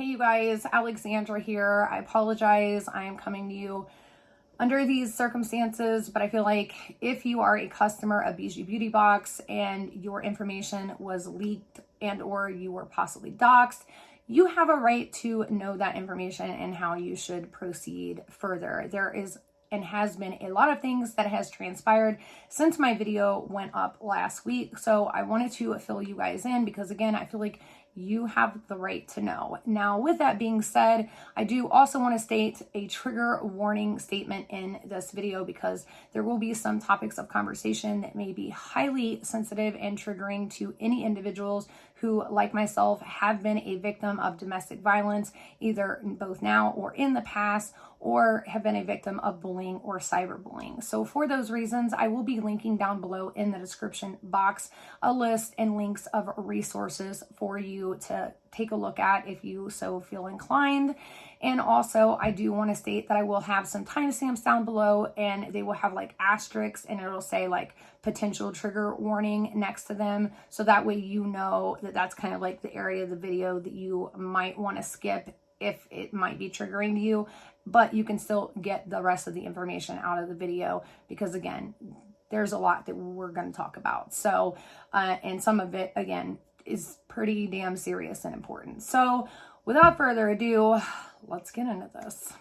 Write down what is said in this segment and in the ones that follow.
Hey you guys, Alexandra here. I apologize. I am coming to you under these circumstances, but I feel like if you are a customer of Bijou Beauty Box and your information was leaked and or you were possibly doxxed, you have a right to know that information and how you should proceed further. There is and has been a lot of things that has transpired since my video went up last week. So I wanted to fill you guys in because again, I feel like you have the right to know. Now, with that being said, I do also want to state a trigger warning statement in this video because there will be some topics of conversation that may be highly sensitive and triggering to any individuals who, like myself, have been a victim of domestic violence, either both now or in the past, or have been a victim of bullying or cyberbullying. So for those reasons, I will be linking down below in the description box a list and links of resources for you to take a look at if you so feel inclined. And also, I do want to state that I will have some timestamps down below and they will have like asterisks and it'll say like potential trigger warning next to them. So that way you know that that's kind of like the area of the video that you might want to skip if it might be triggering to you, but you can still get the rest of the information out of the video because again, there's a lot that we're going to talk about. So, and some of it again is pretty damn serious and important. So without further ado, let's get into this.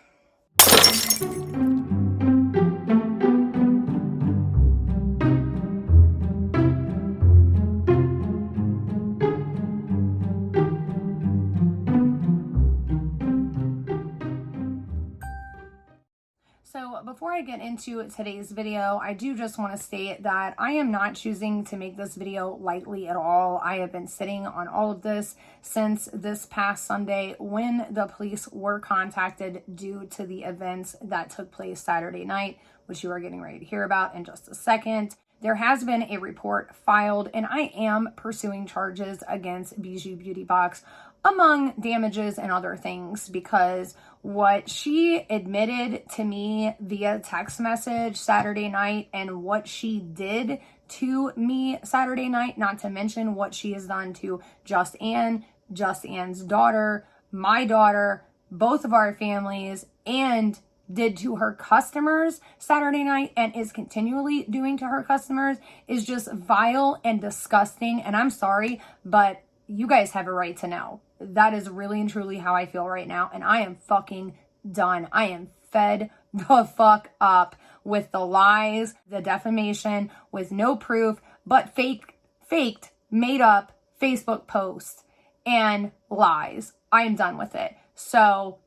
So before I get into today's video, I do just want to state that I am not choosing to make this video lightly at all. I have been sitting on all of this since this past Sunday when the police were contacted due to the events that took place Saturday night, which you are getting ready to hear about in just a second. There has been a report filed and I am pursuing charges against Bijou Beauty Box among damages and other things because what she admitted to me via text message Saturday night and what she did to me Saturday night, not to mention what she has done to Just Ann's daughter, my daughter, both of our families, and did to her customers Saturday night and is continually doing to her customers is just vile and disgusting. And I'm sorry, but you guys have a right to know. That is really and truly how I feel right now. And I am fucking done. I am fed the fuck up with the lies, the defamation with no proof, but faked, made up Facebook posts and lies. I am done with it. So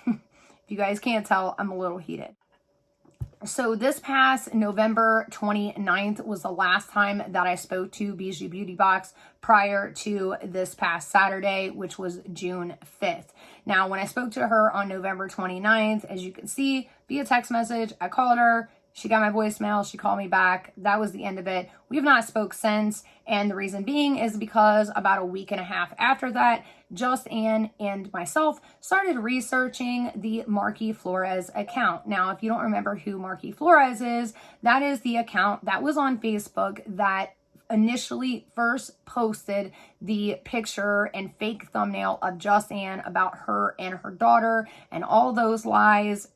if you guys can't tell, I'm a little heated. So this past November 29th was the last time that I spoke to Bijou Beauty Box prior to this past Saturday, which was June 5th. Now, when I spoke to her on November 29th, as you can see, via text message, I called her. She got my voicemail. She called me back. That was the end of it. We've not spoke since. And the reason being is because about a week and a half after that, Just Ann and myself started researching the Marky Flores account. Now, if you don't remember who Marky Flores is, that is the account that was on Facebook that initially first posted the picture and fake thumbnail of Just Ann about her and her daughter and all those lies.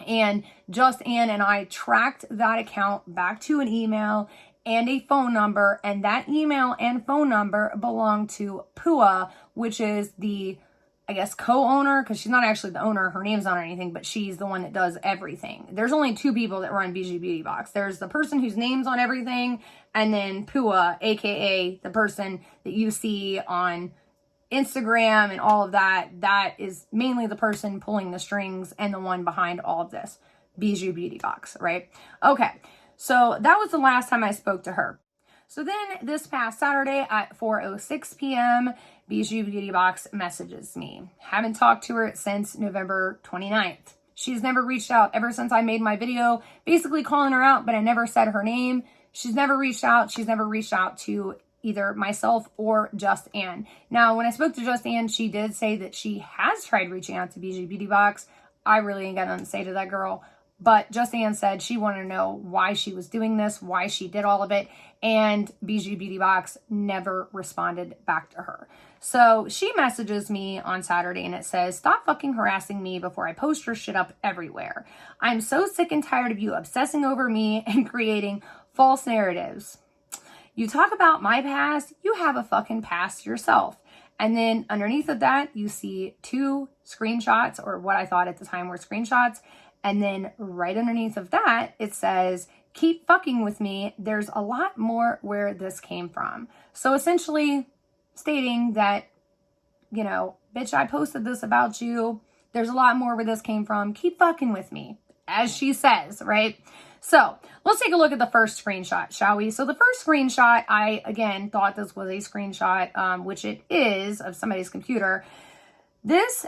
And Just Ann and I tracked that account back to an email and a phone number, and that email and phone number belong to Pua, which is the, I guess, co-owner, because she's not actually the owner, her name's not or anything, but she's the one that does everything. There's only two people that run Bijou Beauty Box. There's the person whose name's on everything, and then Pua, aka the person that you see on Instagram and all of that. That is mainly the person pulling the strings and the one behind all of this, Bijou Beauty Box, right? Okay, so that was the last time I spoke to her. So then this past Saturday at 4:06 p.m., Bijou Beauty Box messages me. Haven't talked to her since November 29th. She's never reached out ever since I made my video, basically calling her out, but I never said her name. She's never reached out. She's never reached out to either myself or Just Ann. Now, when I spoke to Just Ann, she did say that she has tried reaching out to Bijou Beauty Box. I really ain't got nothing to say to that girl, But Just Ann said she wanted to know why she was doing this, why she did all of it, and Bijou Beauty Box never responded back to her. So she messages me on Saturday and it says, "Stop fucking harassing me before I post your shit up everywhere. I'm so sick and tired of you obsessing over me and creating false narratives. You talk about my past, you have a fucking past yourself." And then underneath of that, you see 2 screenshots, or what I thought at the time were screenshots. And then right underneath of that, it says, "Keep fucking with me. There's a lot more where this came from." So essentially stating that, you know, bitch, I posted this about you. There's a lot more where this came from. Keep fucking with me, as she says, right? So let's take a look at the first screenshot, shall we? So the first screenshot, I, again, thought this was a screenshot, which it is, of somebody's computer. This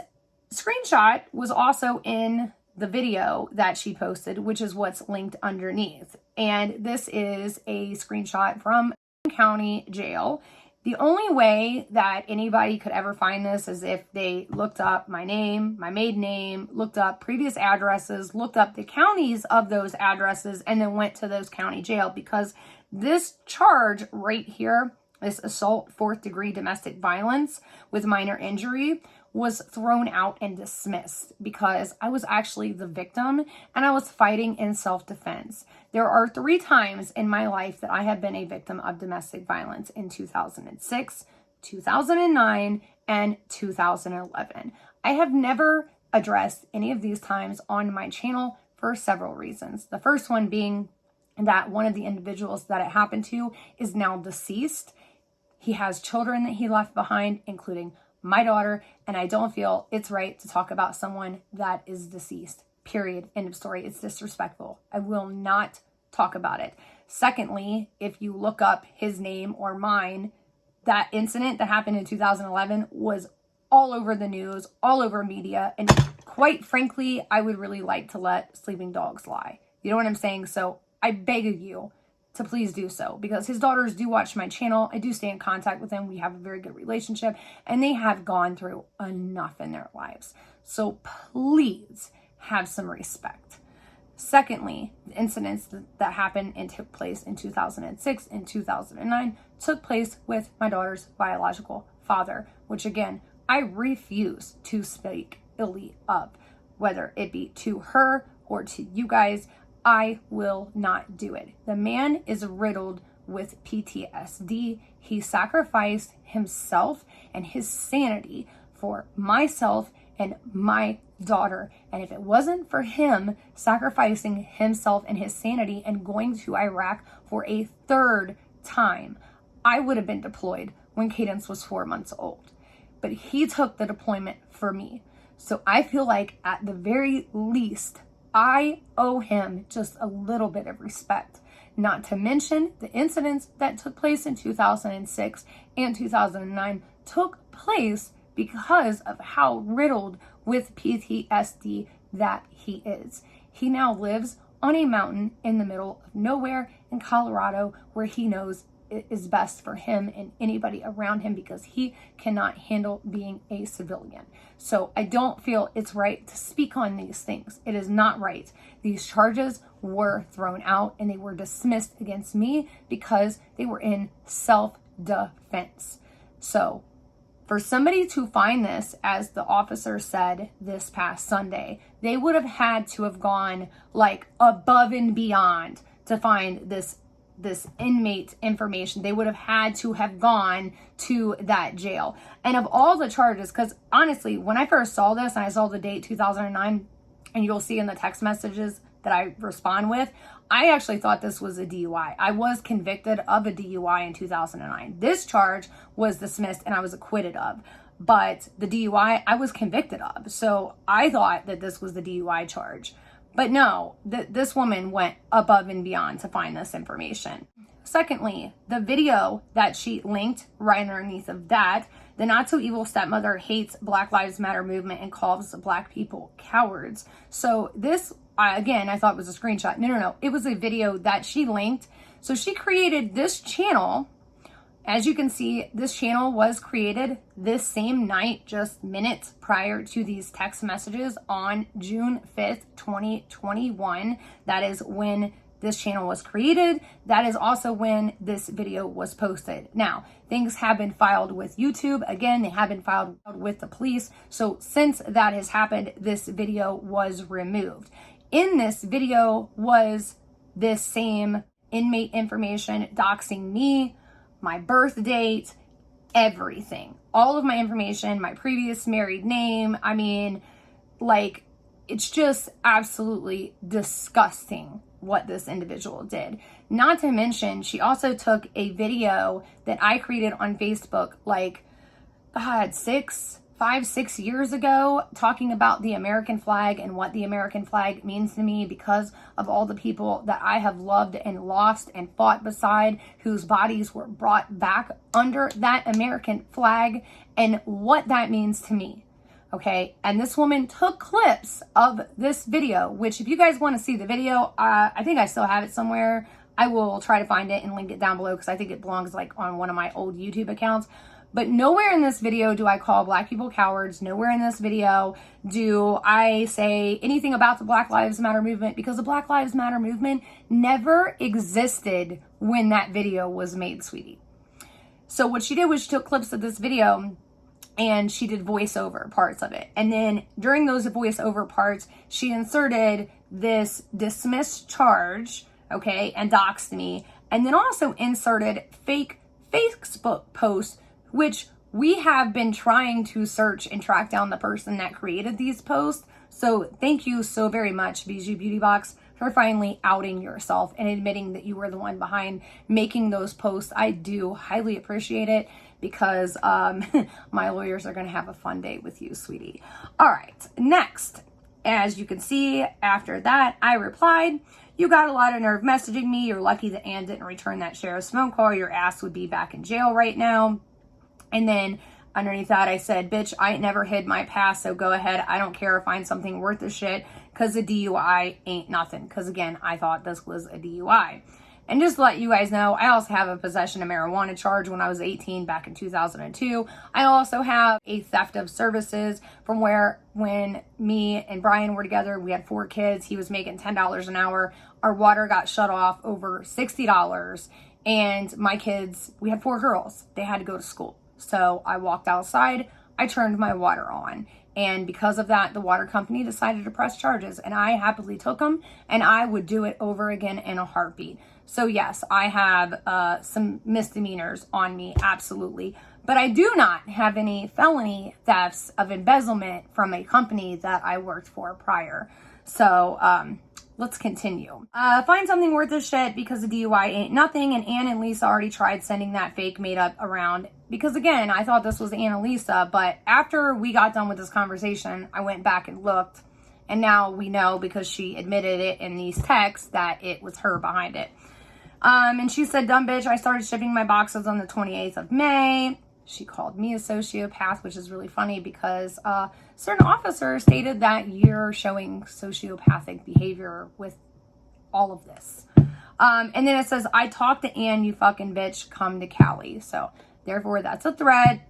screenshot was also in the video that she posted, which is what's linked underneath. And this is a screenshot from County Jail. The only way that anybody could ever find this is if they looked up my name, my maiden name, looked up previous addresses, looked up the counties of those addresses, and then went to those county jail, because this charge right here, this assault 4th degree domestic violence with minor injury, was thrown out and dismissed because I was actually the victim and I was fighting in self-defense. There are 3 times in my life that I have been a victim of domestic violence: in 2006, 2009, and 2011. I have never addressed any of these times on my channel for several reasons. The first one being that one of the individuals that it happened to is now deceased. He has children that he left behind, including my daughter, and I don't feel it's right to talk about someone that is deceased. Period. End of story. It's disrespectful. I will not talk about it. Secondly, if you look up his name or mine, that incident that happened in 2011 was all over the news, all over media, and quite frankly, I would really like to let sleeping dogs lie. You know what I'm saying? So I beg of you to please do so, because his daughters do watch my channel. I do stay in contact with them. We have a very good relationship, and they have gone through enough in their lives. So please have some respect. Secondly, the incidents that happened and took place in 2006 and 2009 took place with my daughter's biological father, which again, I refuse to speak illy of, whether it be to her or to you guys. I will not do it. The man is riddled with PTSD. He sacrificed himself and his sanity for myself and my daughter. And if it wasn't for him sacrificing himself and his sanity and going to Iraq for a 3rd time, I would have been deployed when Cadence was 4 months old. But he took the deployment for me. So I feel like at the very least, I owe him just a little bit of respect, not to mention the incidents that took place in 2006 and 2009 took place because of how riddled with PTSD that he is. He now lives on a mountain in the middle of nowhere in Colorado, where he knows it is best for him and anybody around him, because he cannot handle being a civilian. So I don't feel it's right to speak on these things. It is not right. These charges were thrown out and they were dismissed against me because they were in self-defense. So for somebody to find this, as the officer said this past Sunday, they would have had to have gone like above and beyond to find this inmate information. They would have had to have gone to that jail. And of all the charges, because honestly, when I first saw this and I saw the date 2009, and you'll see in the text messages that I respond with, I actually thought this was a DUI. I was convicted of a DUI in 2009. This charge was dismissed and I was acquitted of. But the DUI, I was convicted of. So I thought that this was the DUI charge. But no, this woman went above and beyond to find this information. Secondly, the video that she linked right underneath of that, the not so evil stepmother hates Black Lives Matter movement and calls Black people cowards. So this, again, I thought was a screenshot. No. It was a video that she linked. So she created this channel As you can see, this channel was created this same night, just minutes prior to these text messages on June 5th, 2021. That is when this channel was created. That is also when this video was posted. Now, things have been filed with YouTube. Again, they have been filed with the police. So since that has happened, this video was removed. In this video was this same inmate information doxing me, my birth date, everything. All of my information, my previous married name. I mean, like, it's just absolutely disgusting what this individual did. Not to mention, she also took a video that I created on Facebook, like, God, 5-6 years ago, talking about the American flag and what the American flag means to me because of all the people that I have loved and lost and fought beside, whose bodies were brought back under that American flag, and what that means to me. Okay, and this woman took clips of this video, which if you guys want to see the video, I think I still have it somewhere. I will try to find it and link it down below because I think it belongs like on one of my old YouTube accounts. But nowhere in this video do I call Black people cowards. Nowhere in this video do I say anything about the Black Lives Matter movement, because the Black Lives Matter movement never existed when that video was made, sweetie. So what she did was she took clips of this video and she did voiceover parts of it. And then during those voiceover parts, she inserted this dismissed charge, okay, and doxed me. And then also inserted fake Facebook posts, which we have been trying to search and track down the person that created these posts. So thank you so very much, Bijou Beauty Box, for finally outing yourself and admitting that you were the one behind making those posts. I do highly appreciate it, because my lawyers are going to have a fun day with you, sweetie. All right, next, as you can see, after that, I replied, "You got a lot of nerve messaging me. You're lucky that Ann didn't return that sheriff's phone call. Your ass would be back in jail right now." And then underneath that, I said, "Bitch, I ain't never hid my past, so go ahead. I don't care. Find something worth the shit, because a DUI ain't nothing." Because, again, I thought this was a DUI. And just to let you guys know, I also have a possession of marijuana charge when I was 18 back in 2002. I also have a theft of services from when me and Brian were together, we had 4 kids. He was making $10 an hour. Our water got shut off over $60. And my kids, we had 4 girls. They had to go to school. So I walked outside, I turned my water on. And because of that, the water company decided to press charges. And I happily took them, and I would do it over again in a heartbeat. So yes, I have some misdemeanors on me, absolutely. But I do not have any felony thefts of embezzlement from a company that I worked for prior. So let's continue. Find something worth the shit, because the DUI ain't nothing. And Ann and Lisa already tried sending that fake made up around. Because again, I thought this was Ann and Lisa. But after we got done with this conversation, I went back and looked. And now we know, because she admitted it in these texts, that it was her behind it. And she said, "Dumb bitch, I started shipping my boxes on the 28th of May. She called me a sociopath, which is really funny because certain officers stated that you're showing sociopathic behavior with all of this. And then it says, "I talked to Ann, you fucking bitch, come to Cali." So therefore, that's a threat.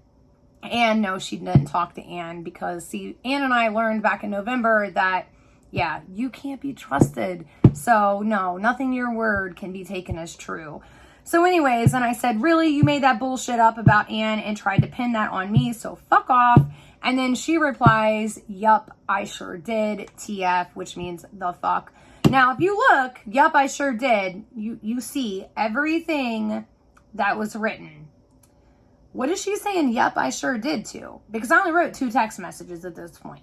And no, she didn't talk to Ann, because see, Ann and I learned back in November that, yeah, you can't be trusted. So no, nothing your word can be taken as true. So anyways, and I said, "Really? You made that bullshit up about Ann and tried to pin that on me, so fuck off." And then she replies, "Yup, I sure did, TF," which means the fuck. Now, if you look, "Yup, I sure did," you see everything that was written. What is she saying, "Yup, I sure did" to? Because I only wrote 2 text messages at this point.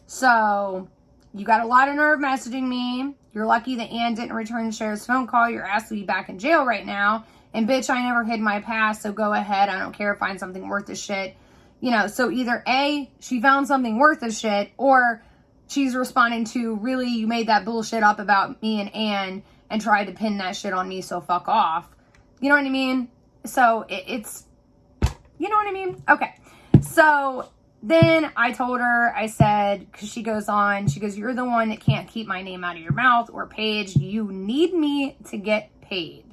So you got a lot of nerve messaging me. You're lucky that Ann didn't return the sheriff's phone call. Your ass will be back in jail right now. And bitch, I never hid my past, so go ahead. I don't care. Find something worth the shit. You know, so either A, she found something worth the shit, or she's responding to, "Really, you made that bullshit up about me and Ann and tried to pin that shit on me, so fuck off." You know what I mean? So it's, you know what I mean? Okay. So then I told her, I said, because she goes on, she goes, "You're the one that can't keep my name out of your mouth or Paige. You need me to get paid."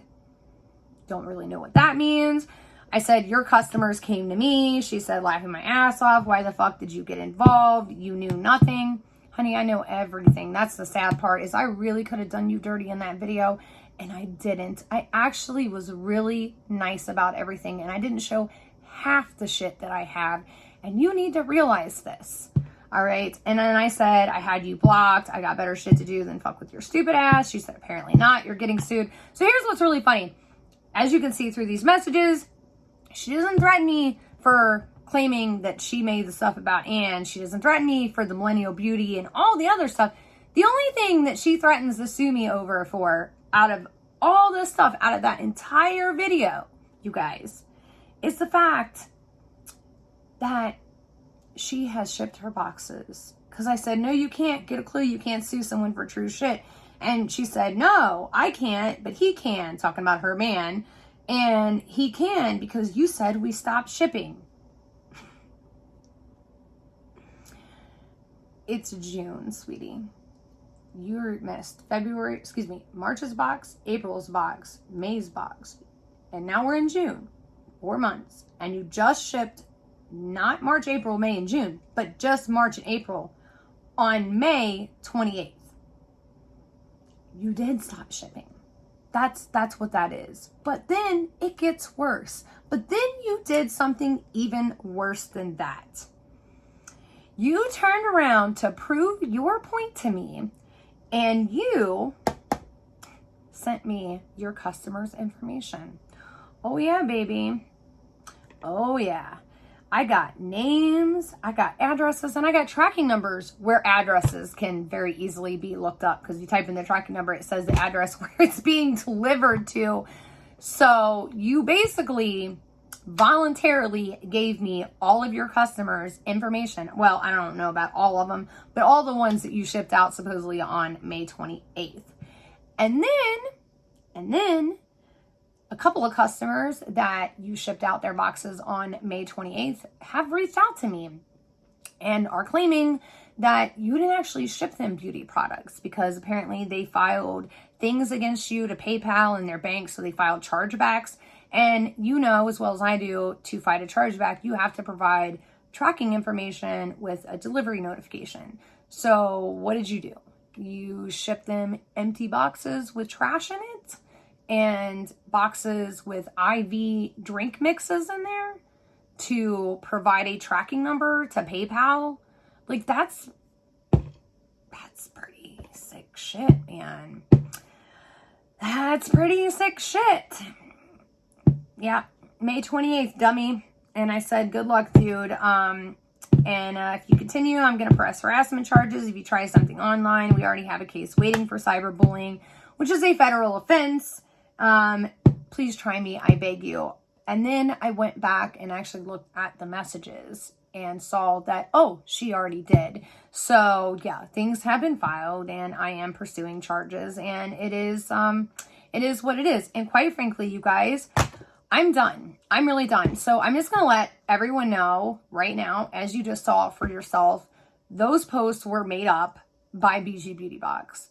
don't really know what that means. I said, your customers came to me. She said, laughing my ass off. Why the fuck did you get involved? You knew nothing. Honey, I know everything. That's the sad part, is I really could have done you dirty in that video, and I didn't. I actually was really nice about everything, and I didn't show half the shit that I have, and you need to realize this. All right. And then I said, I had you blocked. I got better shit to do than fuck with your stupid ass. She said, apparently not. You're getting sued. So here's what's really funny. As you can see through these messages, she doesn't threaten me for claiming that she made the stuff about Anne. She doesn't threaten me for the millennial beauty and all the other stuff. The only thing that she threatens to sue me over for, out of all this stuff, out of that entire video, you guys, is the fact that she has shipped her boxes. Because I said, no, you can't. Get a clue. You can't sue someone for true shit. And she said, no, I can't, but he can. Talking about her man. And he can because you said we stopped shipping. It's June, sweetie. You're missed March's box, April's box, May's box. And now we're in June. 4 months. And you just shipped not March, April, May, and June, but just March and April on May 28th. You did stop shipping. That's what that is. But then it gets worse. But then you did something even worse than that. You turned around to prove your point to me, and you sent me your customer's information. Oh yeah, baby. Oh yeah. I got names, I got addresses, and I got tracking numbers where addresses can very easily be looked up, because you type in the tracking number, it says the address where it's being delivered to. So you basically voluntarily gave me all of your customers' information. Well, I don't know about all of them, but all the ones that you shipped out supposedly on May 28th. And then a couple of customers that you shipped out their boxes on May 28th have reached out to me and are claiming that you didn't actually ship them beauty products, because apparently they filed things against you to PayPal and their bank. So they filed chargebacks. And you know as well as I do, to fight a chargeback, you have to provide tracking information with a delivery notification. So what did you do? You shipped them empty boxes with trash in it, and boxes with IV drink mixes in there to provide a tracking number to PayPal. Like, that's pretty sick shit, man. That's pretty sick shit. Yeah, May 28th, dummy. And I said, good luck, dude. If you continue, I'm going to press harassment charges. If you try something online, we already have a case waiting for cyberbullying, which is a federal offense. Please try me, I beg you. And then I went back and actually looked at the messages and saw that, oh, she already did. So yeah, things have been filed and I am pursuing charges, and it is what it is. And quite frankly, you guys, I'm done. I'm really done. So I'm just going to let everyone know right now, as you just saw for yourself, those posts were made up by BG Beauty Box.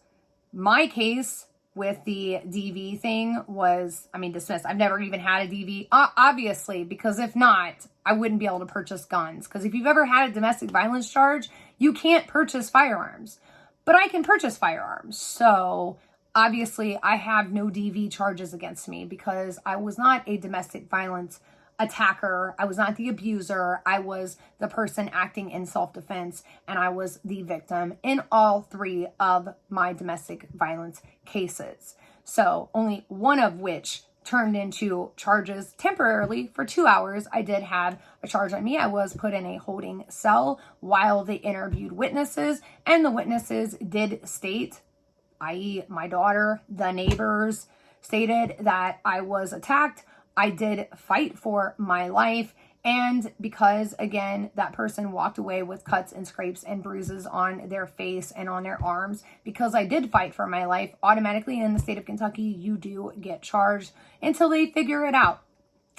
My case with the DV thing was, dismissed. I've never even had a DV, obviously, because if not, I wouldn't be able to purchase guns. Because if you've ever had a domestic violence charge, you can't purchase firearms. But I can purchase firearms. So obviously, I have no DV charges against me because I was not a domestic violence attacker. I was not the abuser. I was the person acting in self-defense, and I was the victim in all 3 of my domestic violence cases. So only one of which turned into charges temporarily for 2 hours. I did have a charge on me. I was put in a holding cell while they interviewed witnesses, and the witnesses did state, i.e. my daughter, the neighbors, stated that I was attacked. I did fight for my life. And because, again, that person walked away with cuts and scrapes and bruises on their face and on their arms, because I did fight for my life, automatically in the state of Kentucky, you do get charged until they figure it out.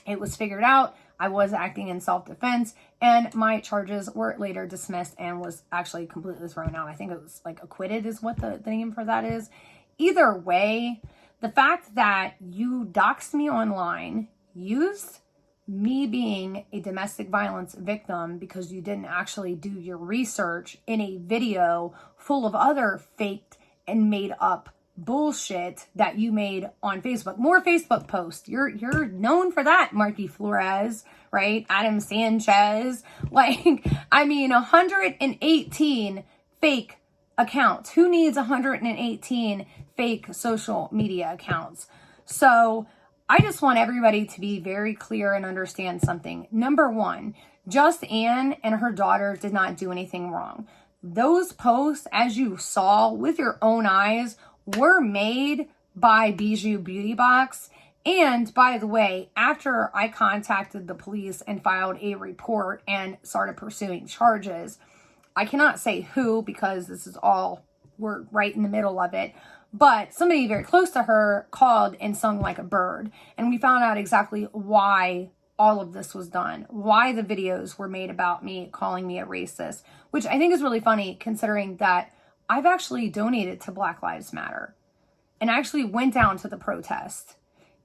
It was figured out. I was acting in self-defense, and my charges were later dismissed and was actually completely thrown out. I think it was like acquitted is what the name for that is. Either way, The fact that you doxed me online, used me being a domestic violence victim because you didn't actually do your research in a video full of other faked and made up bullshit that you made on Facebook. More Facebook posts. You're known for that, Marky Flores, right? Adam Sanchez. Like, I mean, 118 fake accounts. Who needs 118 fake social media accounts? So I just want everybody to be very clear and understand something. Number one, Just Ann and her daughter did not do anything wrong. Those posts, as you saw with your own eyes, were made by Bijou Beauty Box. And by the way, after I contacted the police and filed a report and started pursuing charges, I cannot say who because this is all, we're right in the middle of it. But somebody very close to her called and sung like a bird. And we found out exactly why all of this was done, why the videos were made about me, calling me a racist, which I think is really funny considering that I've actually donated to Black Lives Matter and actually went down to the protest.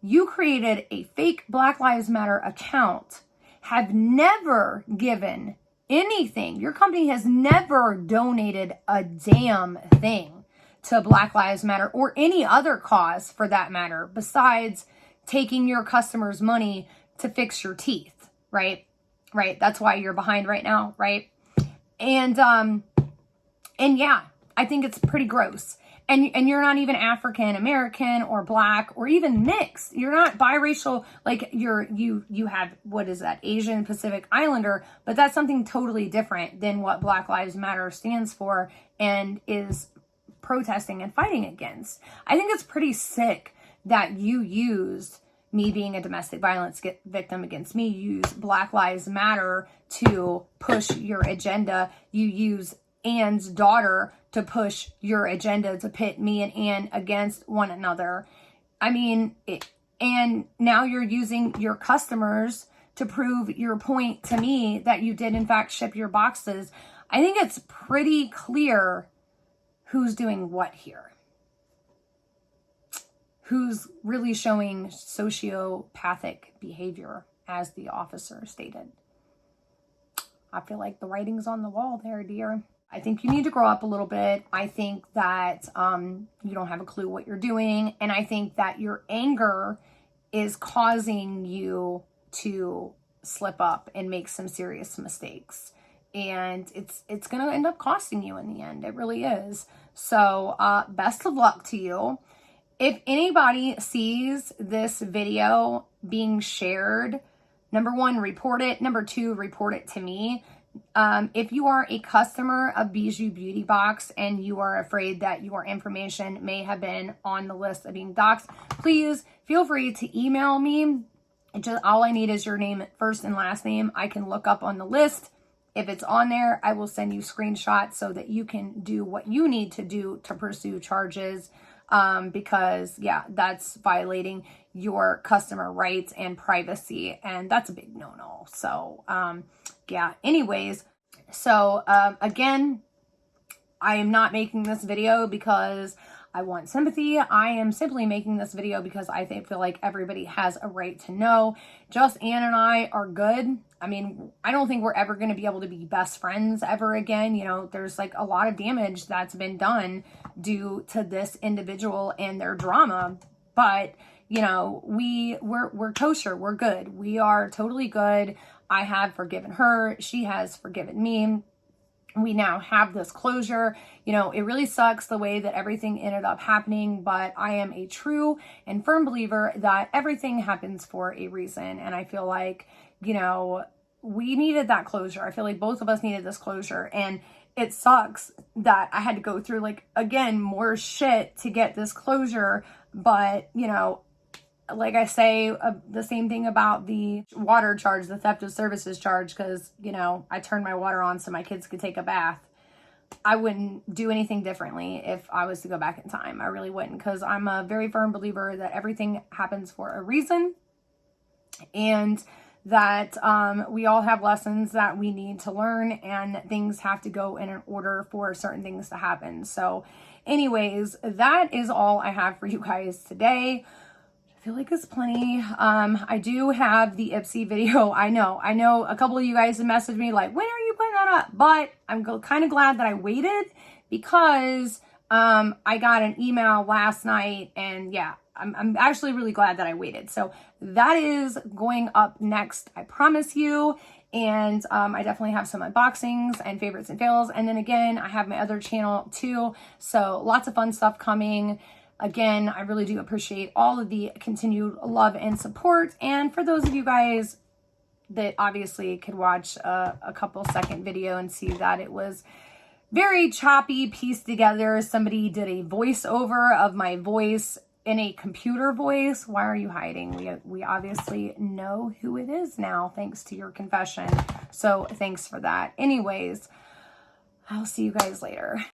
You created a fake Black Lives Matter account, have never given anything. Your company has never donated a damn thing to Black Lives Matter or any other cause for that matter, besides taking your customers' money to fix your teeth, right? Right. That's why you're behind right now, right? And yeah, I think it's pretty gross. And you're not even African American or Black or even mixed. You're not biracial. Like you have, what is that? Asian Pacific Islander, but that's something totally different than what Black Lives Matter stands for and is protesting and fighting against. I think it's pretty sick that you used me being a domestic violence victim against me. You use Black Lives Matter to push your agenda. You use Ann's daughter to push your agenda, to pit me and Ann against one another. I mean, and now you're using your customers to prove your point to me that you did in fact ship your boxes. I think it's pretty clear who's doing what here. Who's really showing sociopathic behavior, as the officer stated. I feel like the writing's on the wall there, dear. I think you need to grow up a little bit. I think that you don't have a clue what you're doing. And I think that your anger is causing you to slip up and make some serious mistakes. And it's going to end up costing you in the end. It really is. So best of luck to you. If anybody sees this video being shared, number one, report it. Number two, report it to me. If you are a customer of Bijou Beauty Box and you are afraid that your information may have been on the list of being doxxed, please feel free to email me. All I need is your name, first and last name. I can look up on the list. If it's on there, I will send you screenshots so that you can do what you need to do to pursue charges. Because yeah, that's violating your customer rights and privacy, and that's a big no-no. So, yeah, anyways, so, again, I am not making this video because I want sympathy. I am simply making this video because I feel like everybody has a right to know. Just Ann and I are good. I mean, I don't think we're ever going to be able to be best friends ever again. You know, there's like a lot of damage that's been done due to this individual and their drama. But, you know, we're kosher. We're good. We are totally good. I have forgiven her. She has forgiven me. We now have this closure. You know, it really sucks the way that everything ended up happening, but I am a true and firm believer that everything happens for a reason. And I feel like, you know, we needed that closure. I feel like both of us needed this closure. And it sucks that I had to go through, like, again, more shit to get this closure. But, you know, like I say, the same thing about the water charge, the theft of services charge, because, you know, I turned my water on so my kids could take a bath. I wouldn't do anything differently if I was to go back in time. I really wouldn't, because I'm a very firm believer that everything happens for a reason, and that we all have lessons that we need to learn, and things have to go in an order for certain things to happen. So anyways, that is all I have for you guys today. I feel like it's plenty. I do have the Ipsy video. I know a couple of you guys have messaged me like, when are you putting that up? But I'm kind of glad that I waited, because I got an email last night, and yeah, I'm actually really glad that I waited. So that is going up next, I promise you. And I definitely have some unboxings and favorites and fails. And then again, I have my other channel too. So lots of fun stuff coming. Again, I really do appreciate all of the continued love and support. And for those of you guys that obviously could watch a couple second video and see that it was very choppy, pieced together. Somebody did a voiceover of my voice in a computer voice. Why are you hiding? We obviously know who it is now, thanks to your confession. So thanks for that. Anyways, I'll see you guys later.